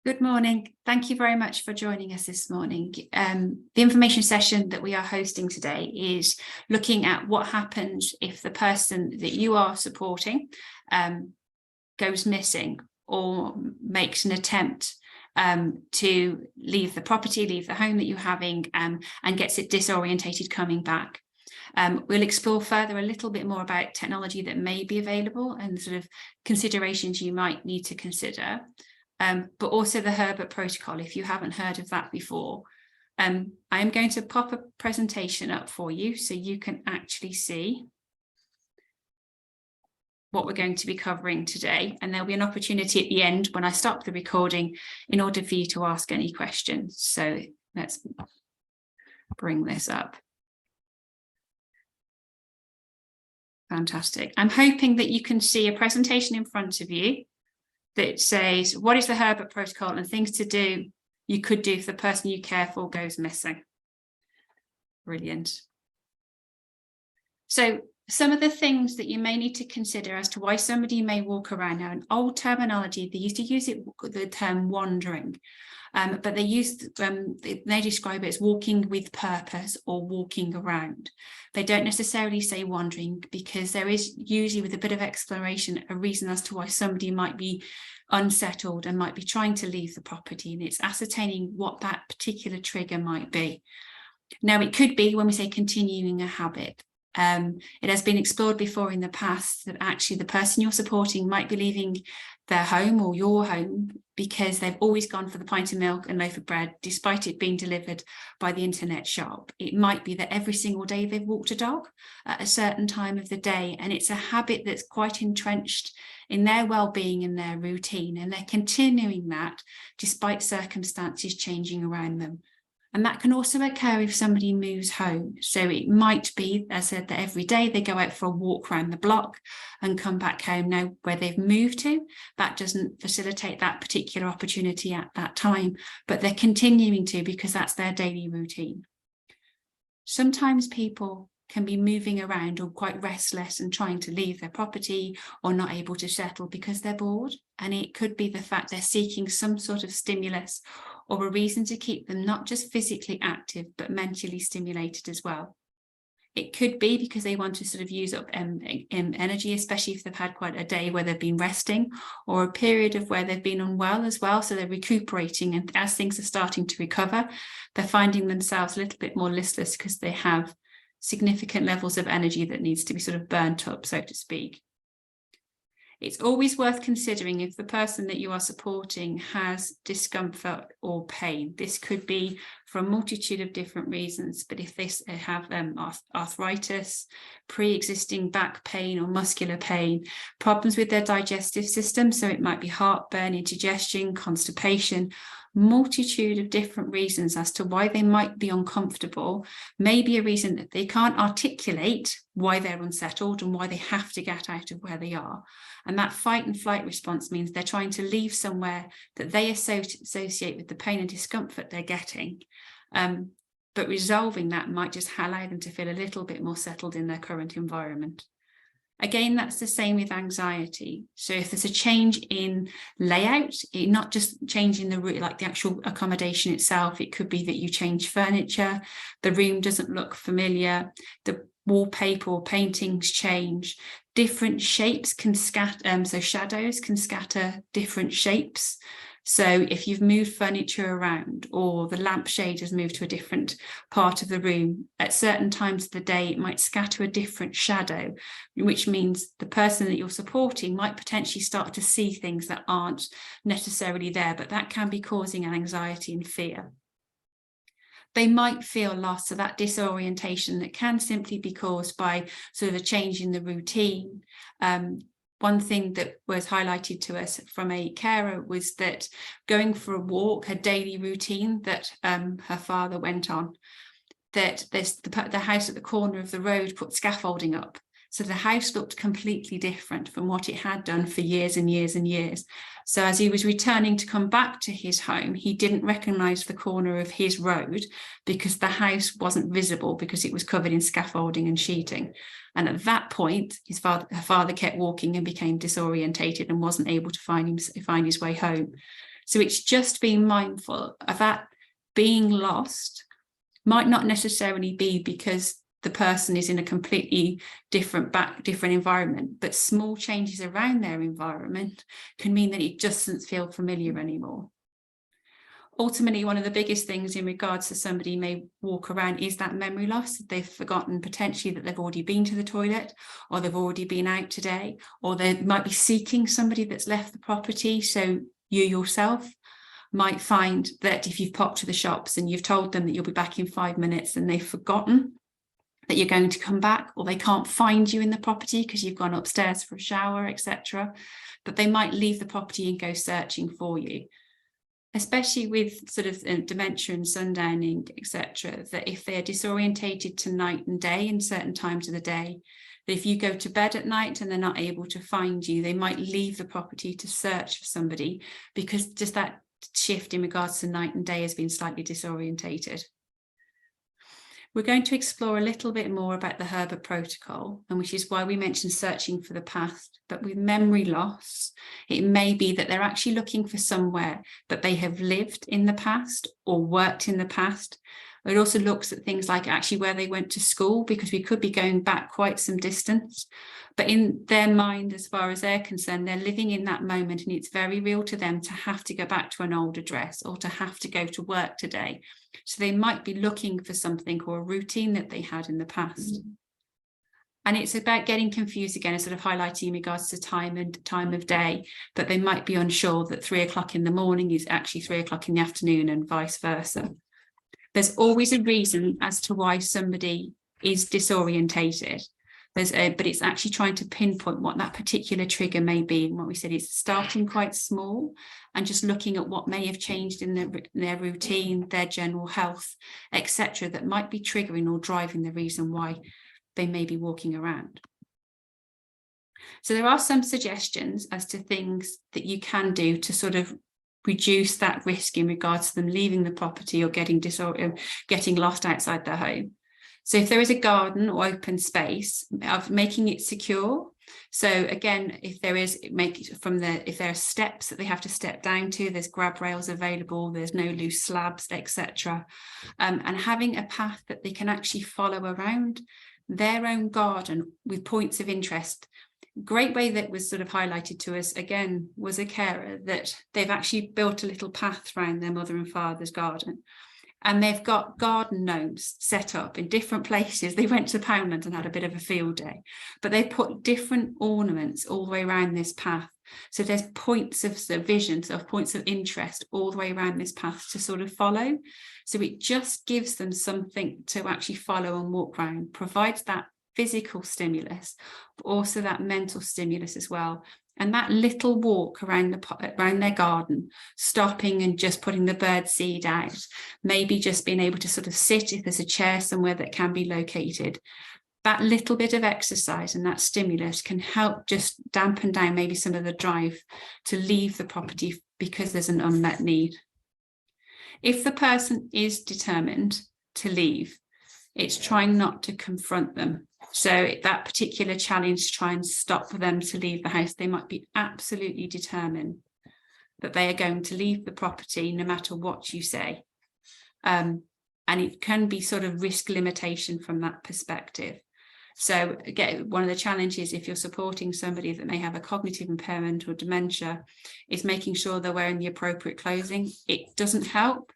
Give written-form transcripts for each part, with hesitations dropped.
Good morning. Thank you very much for joining us this morning. The information session that we are hosting today is looking at what happens if the person that you are supporting goes missing or makes an attempt to leave the property, leave the home that you're having, and gets it disorientated coming back. We'll explore further a little bit more about technology that may be available and sort of considerations you might need to consider. But also the Herbert Protocol, if you haven't heard of that before. I am going to pop a presentation up for you so you can actually see what we're going to be covering today. And there'll be an opportunity at the end when I stop the recording in order for you to ask any questions. So let's bring this up. Fantastic. I'm hoping that you can see a presentation in front of you that says, what is the Herbert Protocol and things to do you could do if the person you care for goes missing. Brilliant. So some of the things that you may need to consider as to why somebody may walk around. Now, in old terminology, they used to use the term wandering, but they describe it as walking with purpose or walking around. They don't necessarily say wandering, because there is usually, with a bit of exploration, a reason as to why somebody might be unsettled and might be trying to leave the property, and it's ascertaining what that particular trigger might be. Now, it could be, when we say continuing a habit, it has been explored before in the past that actually the person you're supporting might be leaving their home or your home because they've always gone for the pint of milk and loaf of bread, despite it being delivered by the internet shop. It might be that every single day they've walked a dog at a certain time of the day, and it's a habit that's quite entrenched in their well-being and their routine, and they're continuing that despite circumstances changing around them. And that can also occur if somebody moves home. So it might be, as I said, that every day they go out for a walk around the block and come back home. Now, where they've moved to, that doesn't facilitate that particular opportunity at that time, but they're continuing to, because that's their daily routine. Sometimes people can be moving around or quite restless and trying to leave their property or not able to settle because they're bored. And it could be the fact they're seeking some sort of stimulus or a reason to keep them not just physically active, but mentally stimulated as well. It could be because they want to sort of use up energy, especially if they've had quite a day where they've been resting, or a period of where they've been unwell as well. So they're recuperating, and as things are starting to recover, they're finding themselves a little bit more listless because they have significant levels of energy that needs to be sort of burnt up, so to speak. It's always worth considering if the person that you are supporting has discomfort or pain. This could be for a multitude of different reasons, but if they have arthritis, pre-existing back pain or muscular pain, problems with their digestive system, so it might be heartburn, indigestion, constipation, multitude of different reasons as to why they might be uncomfortable, maybe a reason that they can't articulate why they're unsettled and why they have to get out of where they are. And that fight and flight response means they're trying to leave somewhere that they associate with the pain and discomfort they're getting. But resolving that might just allow them to feel a little bit more settled in their current environment. Again, that's the same with anxiety. So if there's a change in layout, not just changing the route, like the actual accommodation itself, it could be that you change furniture, the room doesn't look familiar, the wallpaper or paintings change, different shapes can scatter, so shadows can scatter different shapes. So if you've moved furniture around, or the lampshade has moved to a different part of the room, at certain times of the day, it might scatter a different shadow, which means the person that you're supporting might potentially start to see things that aren't necessarily there, but that can be causing an anxiety and fear. They might feel lost, so that disorientation that can simply be caused by sort of a change in the routine. One thing that was highlighted to us from a carer was that going for a walk, her daily routine that her father went on, that the house at the corner of the road put scaffolding up. So the house looked completely different from what it had done for years and years and years. So as he was returning to come back to his home, he didn't recognise the corner of his road because the house wasn't visible because it was covered in scaffolding and sheeting. And at that point, her father kept walking and became disorientated and wasn't able to find his way home. So it's just being mindful of that being lost might not necessarily be because the person is in a completely different environment, but small changes around their environment can mean that it just doesn't feel familiar anymore. Ultimately, one of the biggest things in regards to somebody may walk around is that memory loss. They've forgotten potentially that they've already been to the toilet, or they've already been out today, or they might be seeking somebody that's left the property. So you yourself might find that if you've popped to the shops and you've told them that you'll be back in 5 minutes and they've forgotten that you're going to come back, or they can't find you in the property because you've gone upstairs for a shower, etc., but they might leave the property and go searching for you. Especially with sort of dementia and sundowning, etc., that if they're disorientated to night and day in certain times of the day, that if you go to bed at night and they're not able to find you, they might leave the property to search for somebody, because just that shift in regards to night and day has been slightly disorientated. We're going to explore a little bit more about the Herbert Protocol, and which is why we mentioned searching for the past. But with memory loss, it may be that they're actually looking for somewhere that they have lived in the past or worked in the past. It also looks at things like actually where they went to school, because we could be going back quite some distance. But in their mind, as far as they're concerned, they're living in that moment, and it's very real to them to have to go back to an old address or to have to go to work today. So they might be looking for something or a routine that they had in the past. And it's about getting confused again, and sort of highlighting in regards to time and time of day, but they might be unsure that 3 o'clock in the morning is actually 3 o'clock in the afternoon, and vice versa. There's always a reason as to why somebody is disorientated. But it's actually trying to pinpoint what that particular trigger may be. And what we said is starting quite small and just looking at what may have changed in their routine, their general health, etc., that might be triggering or driving the reason why they may be walking around. So there are some suggestions as to things that you can do to sort of reduce that risk in regards to them leaving the property or getting lost outside their home. So if there is a garden or open space, of making it secure. So again, if there are steps that they have to step down to, there's grab rails available, there's no loose slabs, etc. And having a path that they can actually follow around their own garden with points of interest. Great way that was sort of highlighted to us again was a carer that they've actually built a little path around their mother and father's garden. And they've got garden gnomes set up in different places. They went to Poundland and had a bit of a field day, but they put different ornaments all the way around this path. So there's points of vision, so points of interest all the way around this path to sort of follow. So it just gives them something to actually follow and walk around, provides that physical stimulus, but also that mental stimulus as well. And that little walk around their garden, stopping and just putting the bird seed out, maybe just being able to sort of sit if there's a chair somewhere that can be located. That little bit of exercise and that stimulus can help just dampen down maybe some of the drive to leave the property because there's an unmet need. If the person is determined to leave, it's trying not to confront them. So that particular challenge to try and stop them to leave the house, they might be absolutely determined that they are going to leave the property no matter what you say. And it can be sort of risk limitation from that perspective. So again, one of the challenges if you're supporting somebody that may have a cognitive impairment or dementia is making sure they're wearing the appropriate clothing. It doesn't help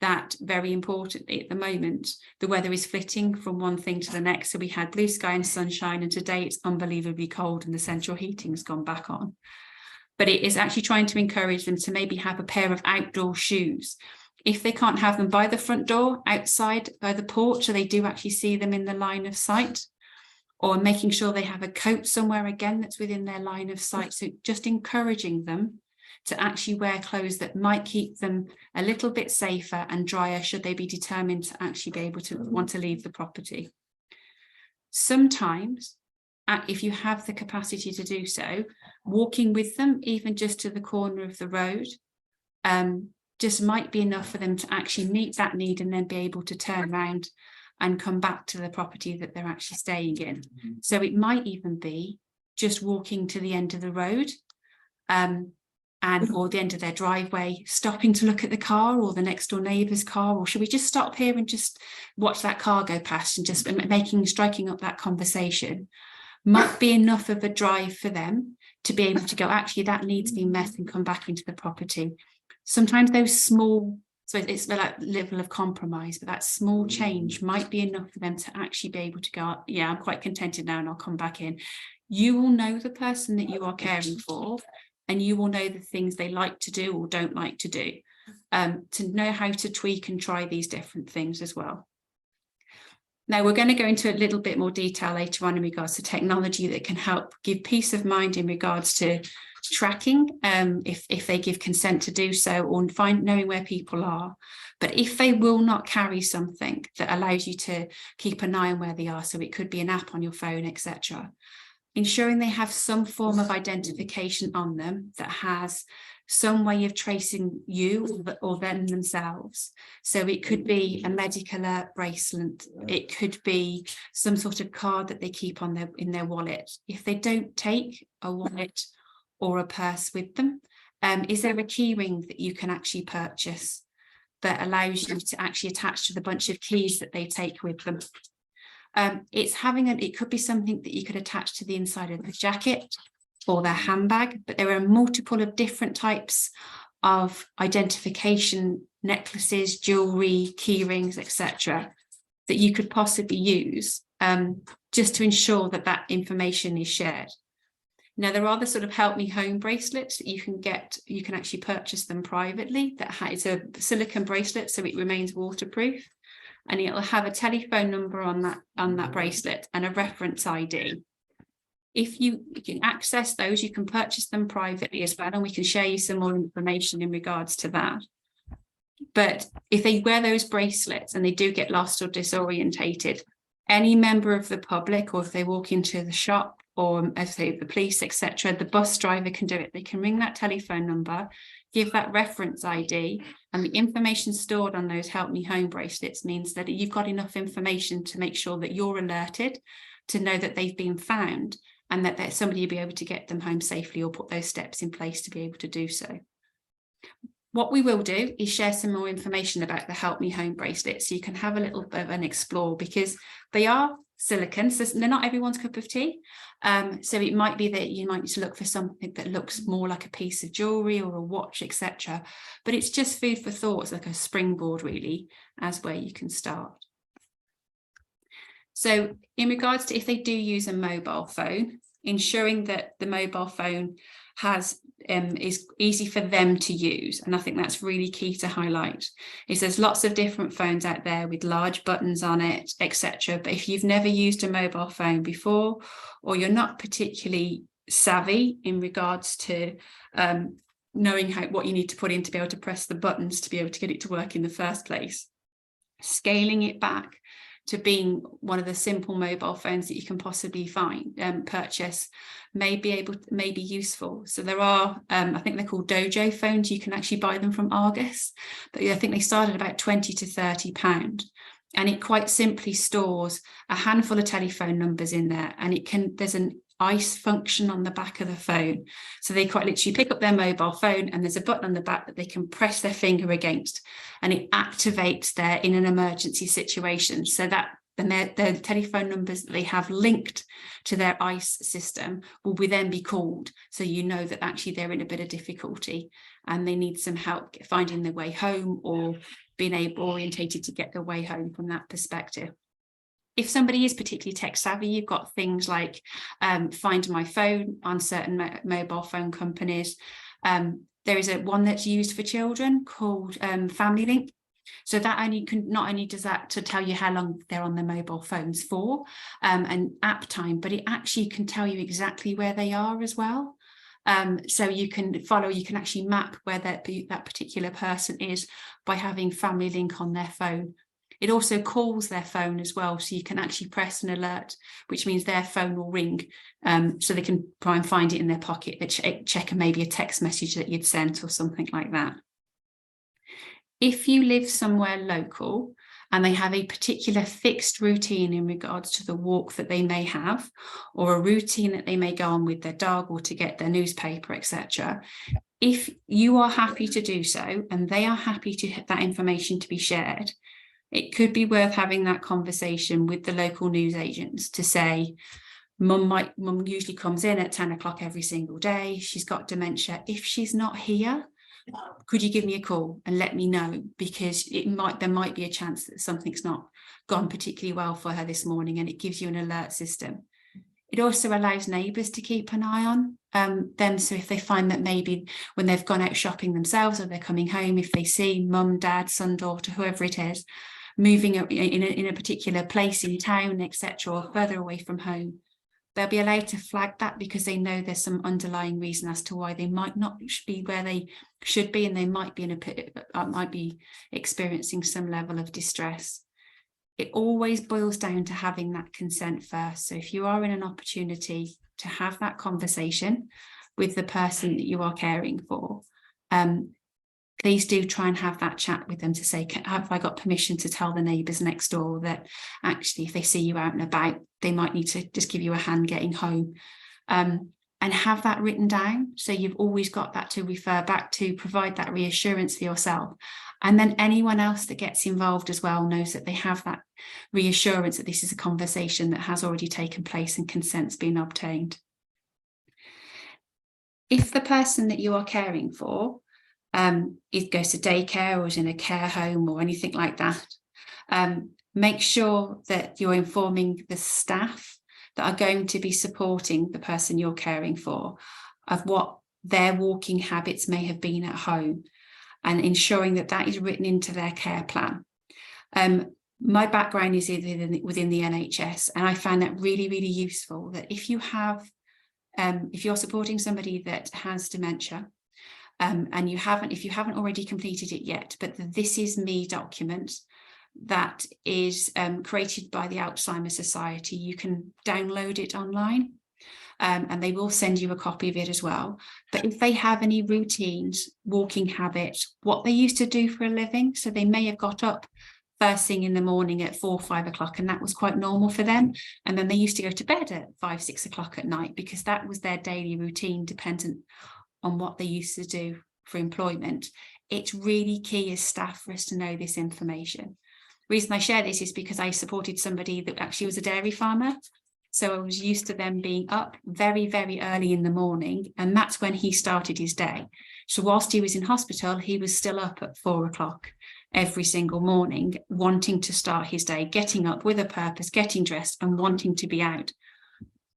that, very importantly at the moment, the weather is flitting from one thing to the next. So we had blue sky and sunshine, and today it's unbelievably cold and the central heating's gone back on. But it is actually trying to encourage them to maybe have a pair of outdoor shoes. If they can't have them by the front door, outside by the porch, so they do actually see them in the line of sight, or making sure they have a coat somewhere again that's within their line of sight. So just encouraging them to actually wear clothes that might keep them a little bit safer and drier should they be determined to actually be able to want to leave the property. Sometimes, if you have the capacity to do so, walking with them, even just to the corner of the road, just might be enough for them to actually meet that need and then be able to turn around and come back to the property that they're actually staying in. So it might even be just walking to the end of the road. or the end of their driveway, stopping to look at the car or the next door neighbour's car, or should we just stop here and just watch that car go past, and just striking up that conversation might be enough of a drive for them to be able to go, actually, that needs being met, and come back into the property. Sometimes those small, so it's like level of compromise, but that small change might be enough for them to actually be able to go, yeah, I'm quite contented now and I'll come back in. You will know the person that you are caring for, and you will know the things they like to do or don't like to do, to know how to tweak and try these different things as well. Now, we're going to go into a little bit more detail later on in regards to technology that can help give peace of mind in regards to tracking, if they give consent to do so, or knowing where people are. But if they will not carry something that allows you to keep an eye on where they are, so it could be an app on your phone, etc., ensuring they have some form of identification on them that has some way of tracing you or them themselves. So it could be a medical alert bracelet, it could be some sort of card that they keep on in their wallet. If they don't take a wallet or a purse with them, is there a key ring that you can actually purchase that allows you to actually attach to the bunch of keys that they take with them? It could be something that you could attach to the inside of the jacket or their handbag, but there are multiple of different types of identification necklaces, jewelry, key rings, etc., that you could possibly use, just to ensure that that information is shared. Now, there are the sort of Help Me Home bracelets that you can get. You can actually purchase them privately. It's a silicone bracelet, so it remains waterproof, and it'll have a telephone number on that bracelet and a reference ID. If you can access those, you can purchase them privately as well, and we can share you some more information in regards to that. But if they wear those bracelets and they do get lost or disorientated, any member of the public, or if they walk into the shop, or as say the police, etc., the bus driver can do it. They can ring that telephone number, give that reference ID, and the information stored on those Help Me Home bracelets means that you've got enough information to make sure that you're alerted, to know that they've been found, and that somebody will be able to get them home safely or put those steps in place to be able to do so. What we will do is share some more information about the Help Me Home bracelets, so you can have a little bit of an explore, because they are silicone, so they're not everyone's cup of tea. So it might be that you might need to look for something that looks more like a piece of jewelry or a watch, etc. But it's just food for thought. It's like a springboard, really, as where you can start. So in regards to if they do use a mobile phone, ensuring that the mobile phone is easy for them to use, and I think that's really key to highlight, is there's lots of different phones out there with large buttons on it, etc. But if you've never used a mobile phone before, or you're not particularly savvy in regards to knowing what you need to put in to be able to press the buttons to be able to get it to work in the first place, scaling it back to being one of the simple mobile phones that you can possibly purchase may be useful. So there are, I think they're called Dojo phones. You can actually buy them from Argos, but I think they start at about £20 to £30, and it quite simply stores a handful of telephone numbers in there, and there's an ICE function on the back of the phone, so they quite literally pick up their mobile phone and there's a button on the back that they can press their finger against, and it activates there in an emergency situation, so that then their telephone numbers that they have linked to their ICE system will then be called, so you know that actually they're in a bit of difficulty and they need some help finding their way home, or being orientated to get their way home from that perspective. If somebody is particularly tech savvy, you've got things like Find My Phone on certain mobile phone companies. There is one that's used for children called Family Link. So that not only does that to tell you how long they're on their mobile phones for, and app time, but it actually can tell you exactly where they are as well. So you can actually map where that particular person is by having Family Link on their phone. It also calls their phone as well, so you can actually press an alert, which means their phone will ring, so they can try and find it in their pocket, check maybe a text message that you'd sent or something like that. If you live somewhere local and they have a particular fixed routine in regards to the walk that they may have, or a routine that they may go on with their dog or to get their newspaper, etc., If you are happy to do so, and they are happy to that information to be shared, it could be worth having that conversation with the local newsagents to say, Mum usually comes in at 10 o'clock every single day. She's got dementia. If she's not here, could you give me a call and let me know? Because there might be a chance that something's not gone particularly well for her this morning, and it gives you an alert system. It also allows neighbours to keep an eye on them. So if they find that maybe when they've gone out shopping themselves or they're coming home, if they see mum, dad, son, daughter, whoever it is, moving in a particular place in town, etc., or further away from home, they'll be allowed to flag that because they know there's some underlying reason as to why they might not be where they should be, and they might be experiencing some level of distress. It always boils down to having that consent first. So if you are in an opportunity to have that conversation with the person that you are caring for, please do try and have that chat with them to say, have I got permission to tell the neighbours next door that actually if they see you out and about, they might need to just give you a hand getting home, and have that written down. So you've always got that to refer back to, provide that reassurance for yourself. And then anyone else that gets involved as well knows that they have that reassurance that this is a conversation that has already taken place and consent's been obtained. If the person that you are caring for it goes to daycare or is in a care home or anything like that, make sure that you're informing the staff that are going to be supporting the person you're caring for of what their walking habits may have been at home, and ensuring that that is written into their care plan. My background is within the NHS, and I find that really, really useful, that if you have, if you're supporting somebody that has dementia, and if you haven't already completed it yet, but the This Is Me document that is created by the Alzheimer's Society, you can download it online, and they will send you a copy of it as well. But if they have any routines, walking habits, what they used to do for a living, so they may have got up first thing in the morning at 4 or 5 o'clock, and that was quite normal for them, and then they used to go to bed at 5, 6 o'clock at night because that was their daily routine, dependent on what they used to do for employment. It's really key as staff for us to know this information. The reason I share this is because I supported somebody that actually was a dairy farmer. So I was used to them being up very, very early in the morning, and that's when he started his day. So whilst he was in hospital, he was still up at 4 o'clock every single morning, wanting to start his day, getting up with a purpose, getting dressed and wanting to be out.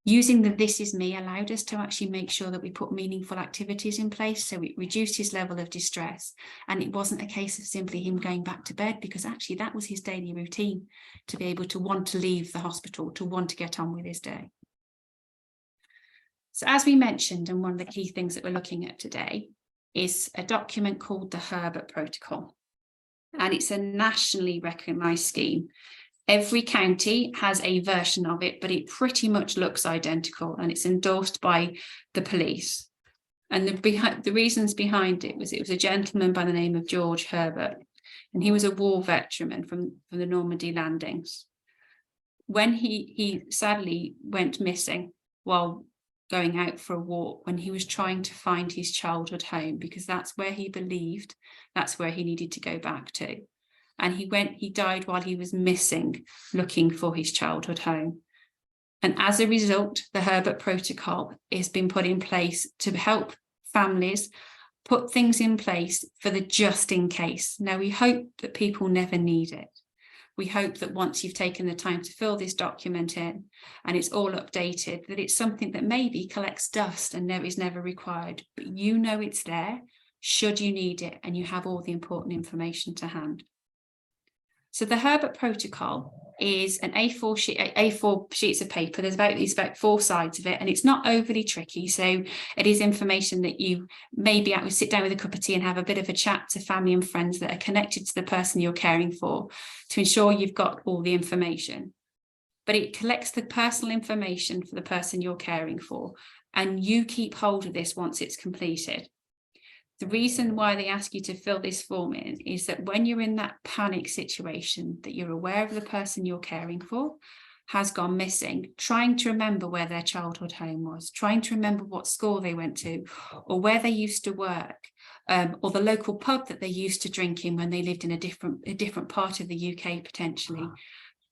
Using the This Is Me allowed us to actually make sure that we put meaningful activities in place, so it reduced his level of distress, and it wasn't a case of simply him going back to bed, because actually that was his daily routine, to be able to want to leave the hospital, to want to get on with his day. So as we mentioned, and one of the key things that we're looking at today is a document called the Herbert Protocol, and it's a nationally recognised scheme. Every county has a version of it, but it pretty much looks identical, and it's endorsed by the police. And the reasons behind it was a gentleman by the name of George Herbert, and he was a war veteran from the Normandy landings. When he sadly went missing while going out for a walk, when he was trying to find his childhood home, because that's where he believed that's where he needed to go back to. And he died while he was missing, looking for his childhood home. And as a result, the Herbert Protocol has been put in place to help families put things in place for the just in case. Now, we hope that people never need it. We hope that once you've taken the time to fill this document in and it's all updated, that it's something that maybe collects dust and is never required, but you know it's there should you need it, and you have all the important information to hand. So the Herbert Protocol is an A4 sheets of paper. There's about 4 sides of it, and it's not overly tricky. So it is information that you maybe sit down with a cup of tea and have a bit of a chat to family and friends that are connected to the person you're caring for, to ensure you've got all the information. But it collects the personal information for the person you're caring for, and you keep hold of this once it's completed. The reason why they ask you to fill this form in is that when you're in that panic situation, that you're aware of the person you're caring for, has gone missing, trying to remember where their childhood home was, trying to remember what school they went to, or where they used to work, or the local pub that they used to drink in when they lived in a different part of the UK potentially.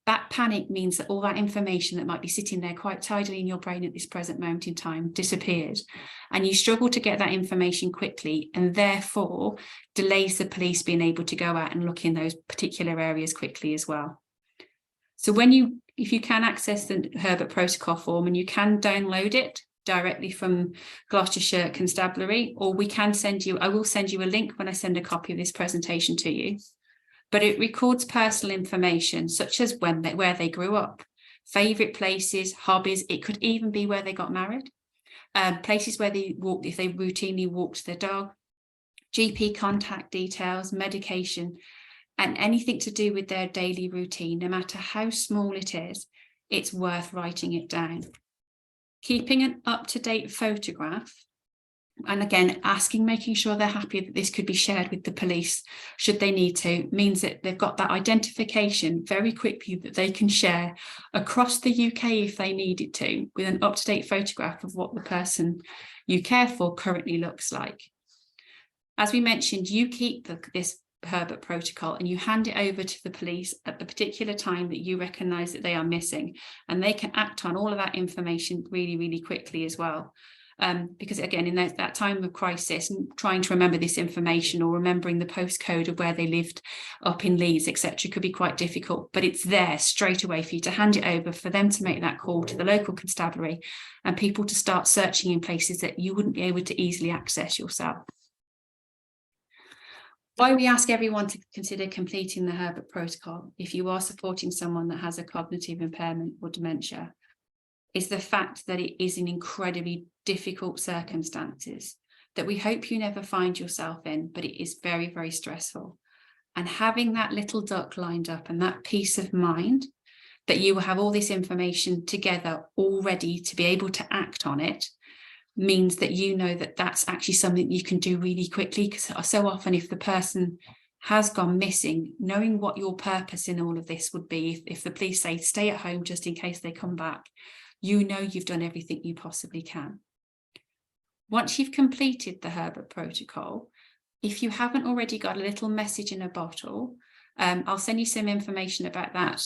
That panic means that all that information that might be sitting there quite tidily in your brain at this present moment in time disappeared, and you struggle to get that information quickly, and therefore delays the police being able to go out and look in those particular areas quickly as well. So if you can access the Herbert Protocol form, and you can download it directly from Gloucestershire Constabulary, or I will send you a link when I send a copy of this presentation to you. But it records personal information such as where they grew up, favourite places, hobbies. It could even be where they got married, places where they walked, if they routinely walked their dog, GP contact details, medication, and anything to do with their daily routine, no matter how small it is, it's worth writing it down. Keeping an up-to-date photograph, and again, making sure they're happy that this could be shared with the police should they need to, means that they've got that identification very quickly that they can share across the UK if they needed to, with an up-to-date photograph of what the person you care for currently looks like. As we mentioned, you keep this Herbert Protocol and you hand it over to the police at the particular time that you recognise that they are missing, and they can act on all of that information really, really quickly as well. Because again, in that time of crisis, trying to remember this information or remembering the postcode of where they lived up in Leeds, etc., could be quite difficult, but it's there straight away for you to hand it over, for them to make that call to the local constabulary, and people to start searching in places that you wouldn't be able to easily access yourself. Why we ask everyone to consider completing the Herbert Protocol if you are supporting someone that has a cognitive impairment or dementia is the fact that it is in incredibly difficult circumstances that we hope you never find yourself in, but it is very, very stressful. And having that little duck lined up and that peace of mind that you will have all this information together all ready to be able to act on it means that you know that that's actually something you can do really quickly. Because so often if the person has gone missing, knowing what your purpose in all of this would be, if the police say stay at home just in case they come back, you know you've done everything you possibly can. Once you've completed the Herbert Protocol, if you haven't already got a little message in a bottle, I'll send you some information about that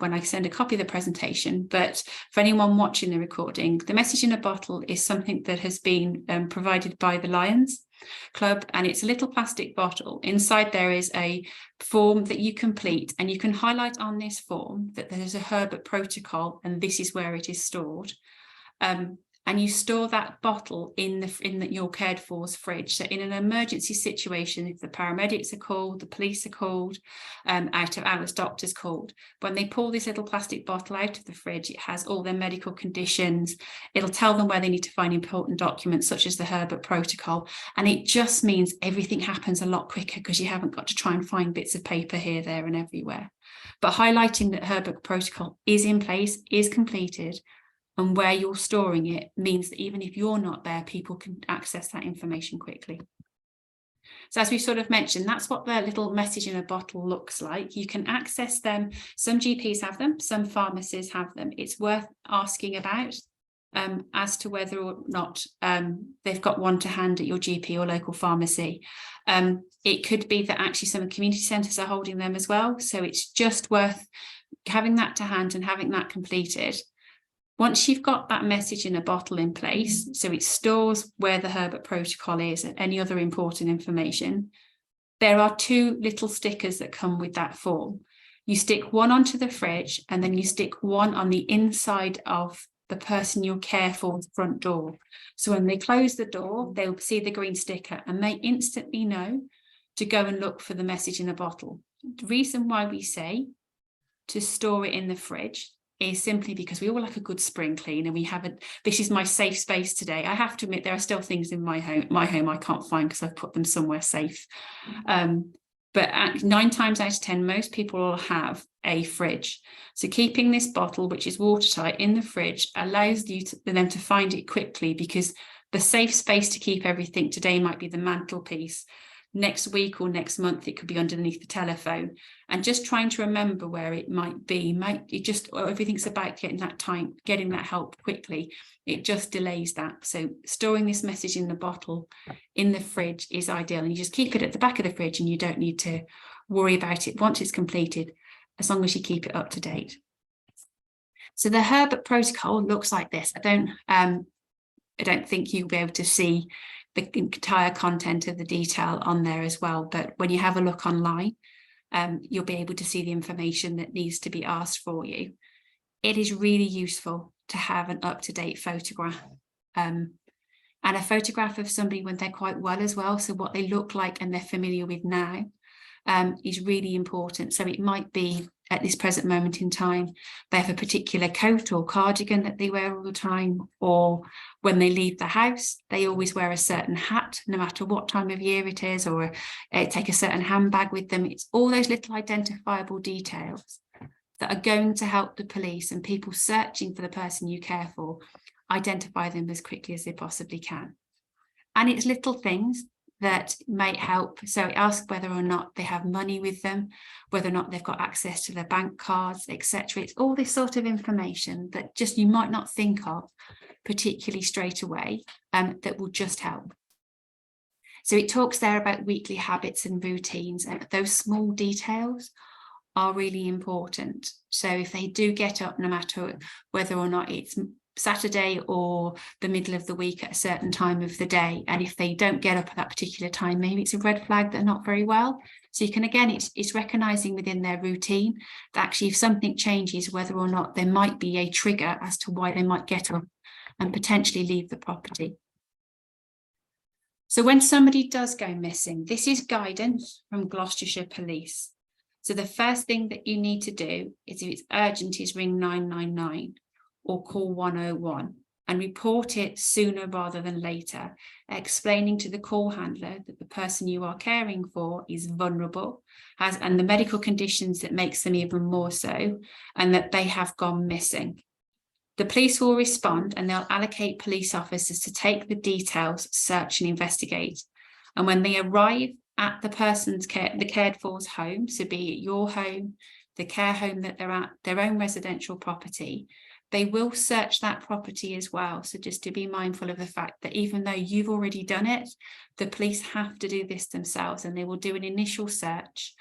when I send a copy of the presentation. But for anyone watching the recording, the message in a bottle is something that has been provided by the Lions Club, and it's a little plastic bottle. Inside there is a form that you complete, and you can highlight on this form that there's a Herbert Protocol and this is where it is stored. And you store that bottle in your cared for's fridge. So in an emergency situation, if the paramedics are called, the police are called, out of hours doctors called, when they pull this little plastic bottle out of the fridge, it has all their medical conditions. It'll tell them where they need to find important documents such as the Herbert Protocol. And it just means everything happens a lot quicker because you haven't got to try and find bits of paper here, there and everywhere. But highlighting that Herbert Protocol is in place, is completed, and where you're storing it means that even if you're not there, people can access that information quickly. So as we sort of mentioned, that's what the little message in a bottle looks like. You can access them. Some GPs have them, some pharmacies have them. It's worth asking about as to whether or not they've got one to hand at your GP or local pharmacy. It could be that actually some community centres are holding them as well. So it's just worth having that to hand and having that completed. Once you've got that message in a bottle in place, so it stores where the Herbert Protocol is and any other important information, there are two little stickers that come with that form. You stick one onto the fridge and then you stick one on the inside of the person you care for's front door. So when they close the door, they'll see the green sticker and they instantly know to go and look for the message in a bottle. The reason why we say to store it in the fridge is simply because we all like a good spring clean, and we haven't. This is my safe space today. I have to admit there are still things in my home I can't find because I've put them somewhere safe. But 9 times out of 10, most people will have a fridge. So keeping this bottle, which is watertight, in the fridge allows them to find it quickly, because the safe space to keep everything today might be the mantelpiece. next week or next month it could be underneath the telephone, and just trying to remember where it might be, everything's about getting that help quickly, it just delays that. So storing this message in the bottle in the fridge is ideal, and you just keep it at the back of the fridge and you don't need to worry about it once it's completed, as long as you keep it up to date. So the Herbert Protocol looks like this. I don't think you'll be able to see the entire content of the detail on there as well, but when you have a look online, you'll be able to see the information that needs to be asked for you. It is really useful to have an up-to-date photograph, and a photograph of somebody when they're quite well as well, so what they look like and they're familiar with now, is really important. So it might be at this present moment in time, they have a particular coat or cardigan that they wear all the time, or when they leave the house, they always wear a certain hat, no matter what time of year it is, or take a certain handbag with them. It's all those little identifiable details that are going to help the police and people searching for the person you care for identify them as quickly as they possibly can. And it's little things that might help. So it asks whether or not they have money with them, whether or not they've got access to their bank cards, etc. It's all this sort of information that just you might not think of particularly straight away, that will just help. So it talks there about weekly habits and routines, and those small details are really important. So if they do get up, no matter whether or not it's Saturday or the middle of the week at a certain time of the day, and if they don't get up at that particular time, maybe it's a red flag they're not very well. So you can, again, it's recognizing within their routine that actually if something changes, whether or not there might be a trigger as to why they might get up and potentially leave the property. So when somebody does go missing, this is guidance from Gloucestershire Police. So the first thing that you need to do is, if it's urgent, is ring 999 or call 101 and report it sooner rather than later, explaining to the call handler that the person you are caring for is vulnerable, and the medical conditions that makes them even more so, and that they have gone missing. The police will respond and they'll allocate police officers to take the details, search and investigate. And when they arrive at the person's the cared for's home, so be it your home, the care home that they're at, their own residential property, they will search that property as well. So just to be mindful of the fact that even though you've already done it, the police have to do this themselves, and they will do an initial search,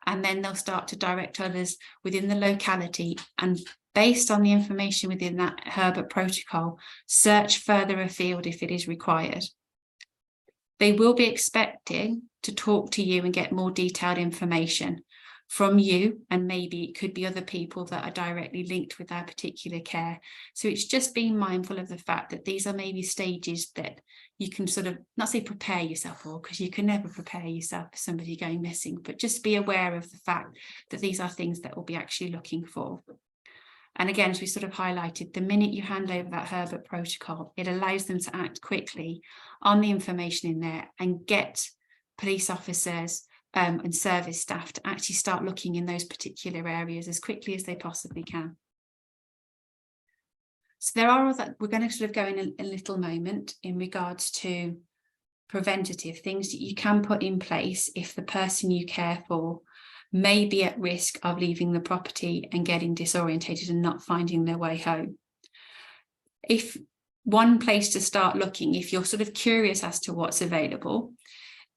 and then they'll start to direct others within the locality, and based on the information within that Herbert Protocol, search further afield if it is required. They will be expecting to talk to you and get more detailed information from you, and maybe it could be other people that are directly linked with that particular care. So it's just being mindful of the fact that these are maybe stages that you can sort of, not say prepare yourself for, because you can never prepare yourself for somebody going missing, but just be aware of the fact that these are things that we'll be actually looking for. And again, as we sort of highlighted, the minute you hand over that Herbert Protocol, it allows them to act quickly on the information in there and get police officers and service staff to actually start looking in those particular areas as quickly as they possibly can. So there are other, we're going to sort of go in a little moment in regards to preventative things that you can put in place if the person you care for may be at risk of leaving the property and getting disorientated and not finding their way home. If one place to start looking, if you're sort of curious as to what's available,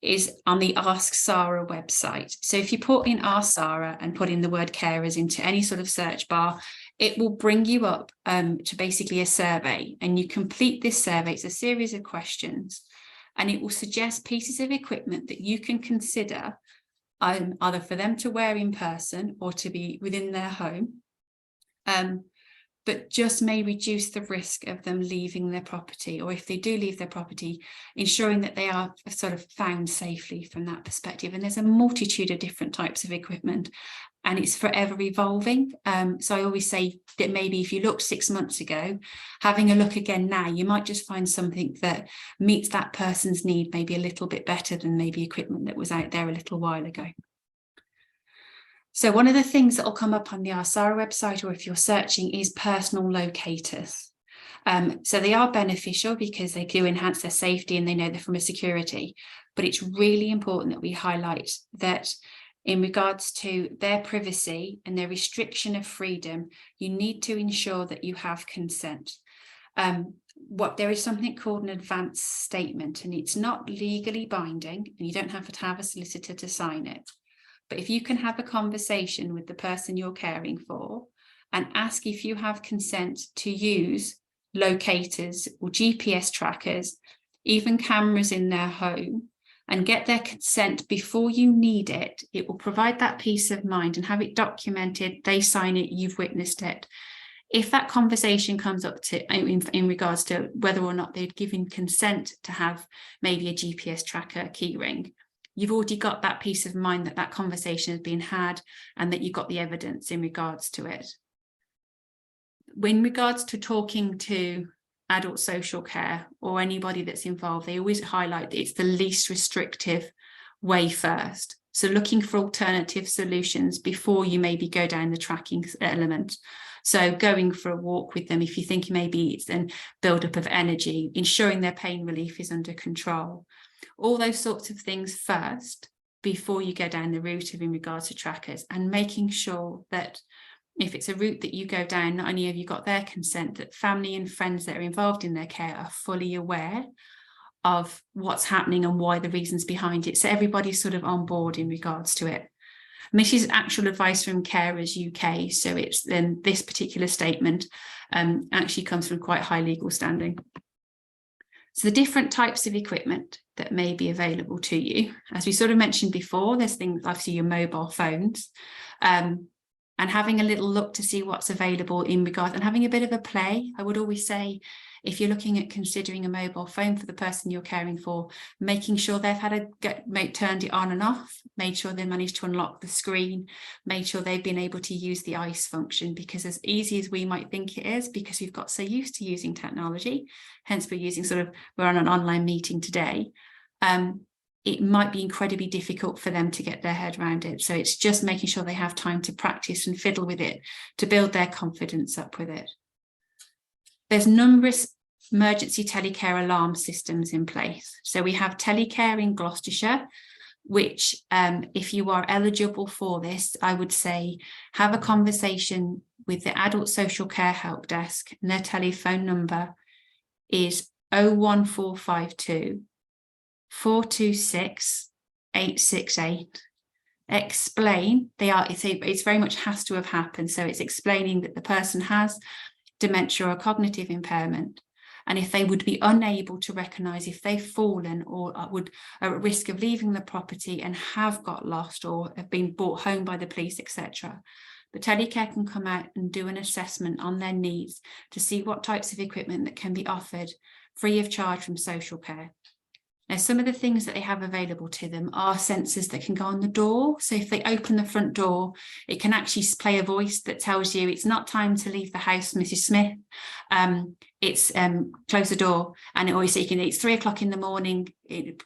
is on the Ask Sarah website. So if you put in Ask Sarah and put in the word carers into any sort of search bar, it will bring you up to basically a survey, and you complete this survey. It's a series of questions, and it will suggest pieces of equipment that you can consider either for them to wear in person or to be within their home, but just may reduce the risk of them leaving their property, or if they do leave their property, ensuring that they are sort of found safely from that perspective. And there's a multitude of different types of equipment, and it's forever evolving. So I always say that maybe if you looked 6 months ago, having a look again now, you might just find something that meets that person's need maybe a little bit better than maybe equipment that was out there a little while ago. So one of the things that will come up on the Ask Sarah website, or if you're searching, is personal locators. So they are beneficial because they do enhance their safety and they know they're from a security. But it's really important that we highlight that in regards to their privacy and their restriction of freedom, you need to ensure that you have consent. There is something called an advance statement, and it's not legally binding, and you don't have to have a solicitor to sign it. But if you can have a conversation with the person you're caring for and ask if you have consent to use locators or GPS trackers, even cameras in their home, and get their consent before you need it, it will provide that peace of mind and have it documented. They sign it, you've witnessed it. If that conversation comes up to in regards to whether or not they'd given consent to have maybe a GPS tracker keyring, you've already got that peace of mind that that conversation has been had and that you've got the evidence in regards to it. In regards to talking to adult social care or anybody that's involved, they always highlight that it's the least restrictive way first. So looking for alternative solutions before you maybe go down the tracking element. So going for a walk with them, if you think maybe it's a build-up of energy, ensuring their pain relief is under control. All those sorts of things first before you go down the route of in regards to trackers, and making sure that if it's a route that you go down, not only have you got their consent, that family and friends that are involved in their care are fully aware of what's happening and why the reasons behind it. So everybody's sort of on board in regards to it. And this is actual advice from Carers UK. So it's then this particular statement actually comes from quite high legal standing. So the different types of equipment that may be available to you, as we sort of mentioned before, there's things, obviously your mobile phones, and having a little look to see what's available in regards, and having a bit of a play. I would always say, if you're looking at considering a mobile phone for the person you're caring for, making sure they've had turned it on and off, made sure they managed to unlock the screen, made sure they've been able to use the ICE function, because as easy as we might think it is, because we've got so used to using technology, hence we're on an online meeting today, it might be incredibly difficult for them to get their head around it. So it's just making sure they have time to practice and fiddle with it to build their confidence up with it. There's numerous emergency telecare alarm systems in place. So we have telecare in Gloucestershire, which if you are eligible for this, I would say have a conversation with the Adult Social Care Help Desk, and their telephone number is 01452 426 868. Explain, it's very much has to have happened. So it's explaining that the person has dementia or cognitive impairment, and if they would be unable to recognise if they've fallen or are at risk of leaving the property and have got lost or have been brought home by the police, etc. The telecare can come out and do an assessment on their needs to see what types of equipment that can be offered free of charge from social care. Now, some of the things that they have available to them are sensors that can go on the door. So if they open the front door, it can actually play a voice that tells you it's not time to leave the house, Mrs. Smith. It's close the door. And it always says it's 3 o'clock in the morning.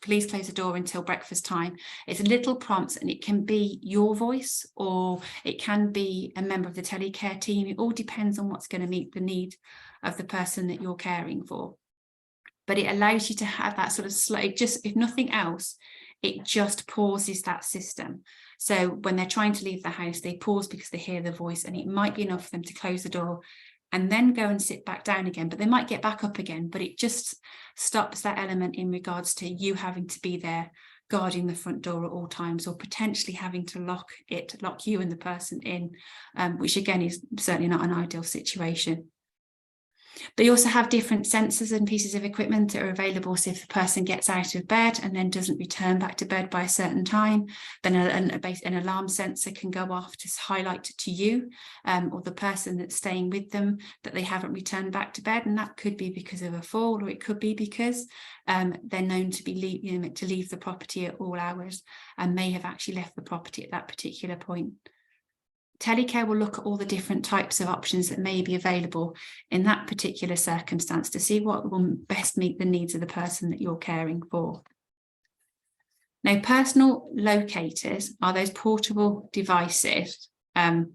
Please close the door until breakfast time. It's little prompts, and it can be your voice or it can be a member of the telecare team. It all depends on what's going to meet the need of the person that you're caring for. But it allows you to have that sort of slow, if nothing else, it just pauses that system. So when they're trying to leave the house, they pause because they hear the voice, and it might be enough for them to close the door and then go and sit back down again. But they might get back up again, but it just stops that element in regards to you having to be there guarding the front door at all times, or potentially having to lock you and the person in, which again is certainly not an ideal situation. They also have different sensors and pieces of equipment that are available. So if the person gets out of bed and then doesn't return back to bed by a certain time, then an alarm sensor can go off to highlight to you or the person that's staying with them that they haven't returned back to bed. And that could be because of a fall, or it could be because they're known to be to leave the property at all hours and may have actually left the property at that particular point. Telecare will look at all the different types of options that may be available in that particular circumstance to see what will best meet the needs of the person that you're caring for. Now, personal locators are those portable devices that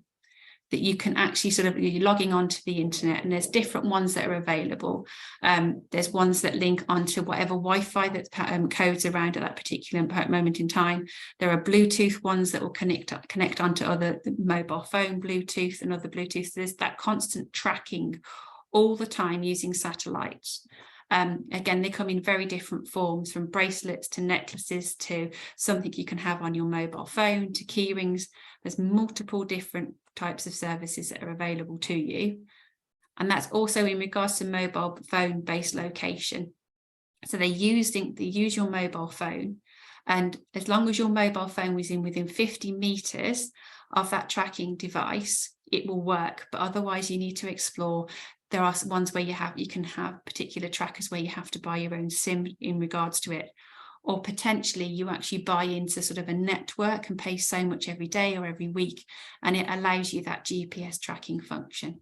that you can actually you're logging onto the internet, and there's different ones that are available. There's ones that link onto whatever Wi-Fi that codes around at that particular moment in time. There are Bluetooth ones that will connect onto other mobile phone Bluetooth and other Bluetooth. So there's that constant tracking all the time using satellites. Again, they come in very different forms, from bracelets to necklaces to something you can have on your mobile phone to key rings. There's multiple different types of services that are available to you. And that's also in regards to mobile phone based location. So they use your mobile phone, and as long as your mobile phone was within 50 meters of that tracking device, it will work. But otherwise you need to explore. There are ones where you can have particular trackers where you have to buy your own SIM in regards to it, or potentially you actually buy into sort of a network and pay so much every day or every week, and it allows you that GPS tracking function.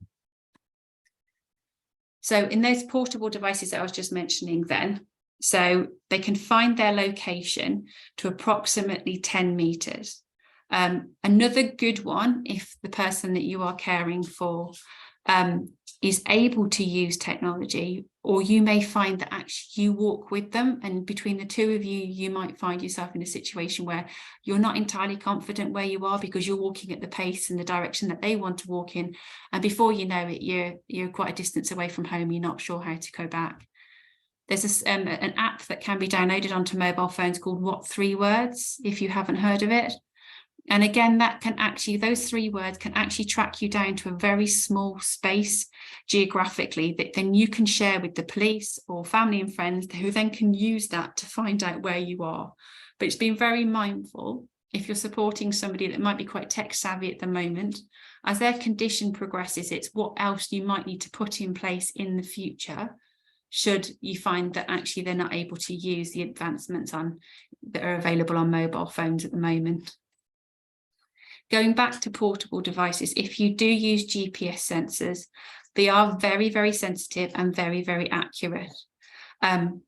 So in those portable devices that I was just mentioning then, so they can find their location to approximately 10 meters. Another good one, if the person that you are caring for is able to use technology, or you may find that actually you walk with them, and between the two of you, you might find yourself in a situation where you're not entirely confident where you are because you're walking at the pace and the direction that they want to walk in, and before you know it, you're quite a distance away from home. You're not sure how to go back. There's an app that can be downloaded onto mobile phones called What 3 Words, if you haven't heard of it. And again, that can actually, those 3 words can actually track you down to a very small space geographically that then you can share with the police or family and friends, who then can use that to find out where you are. But it's been very mindful, if you're supporting somebody that might be quite tech savvy at the moment, as their condition progresses, it's what else you might need to put in place in the future should you find that actually they're not able to use the advancements that are available on mobile phones at the moment. Going back to portable devices, if you do use GPS sensors, they are very, very sensitive and very, very accurate, and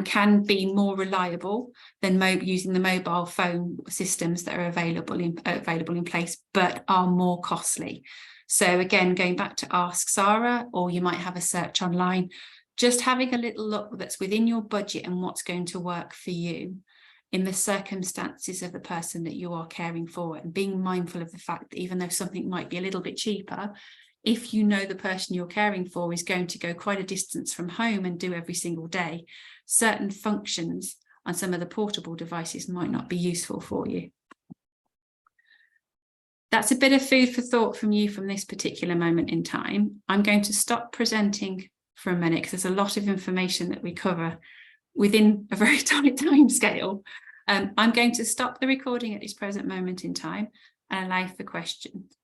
can be more reliable than using the mobile phone systems that are available in place, but are more costly. So again, going back to Ask Sarah, or you might have a search online, just having a little look that's within your budget and what's going to work for you in the circumstances of the person that you are caring for, and being mindful of the fact that even though something might be a little bit cheaper, if you know the person you're caring for is going to go quite a distance from home and do every single day, certain functions on some of the portable devices might not be useful for you. That's a bit of food for thought from you from this particular moment in time. I'm going to stop presenting for a minute because there's a lot of information that we cover within a very tight time scale. I'm going to stop the recording at this present moment in time and allow for questions.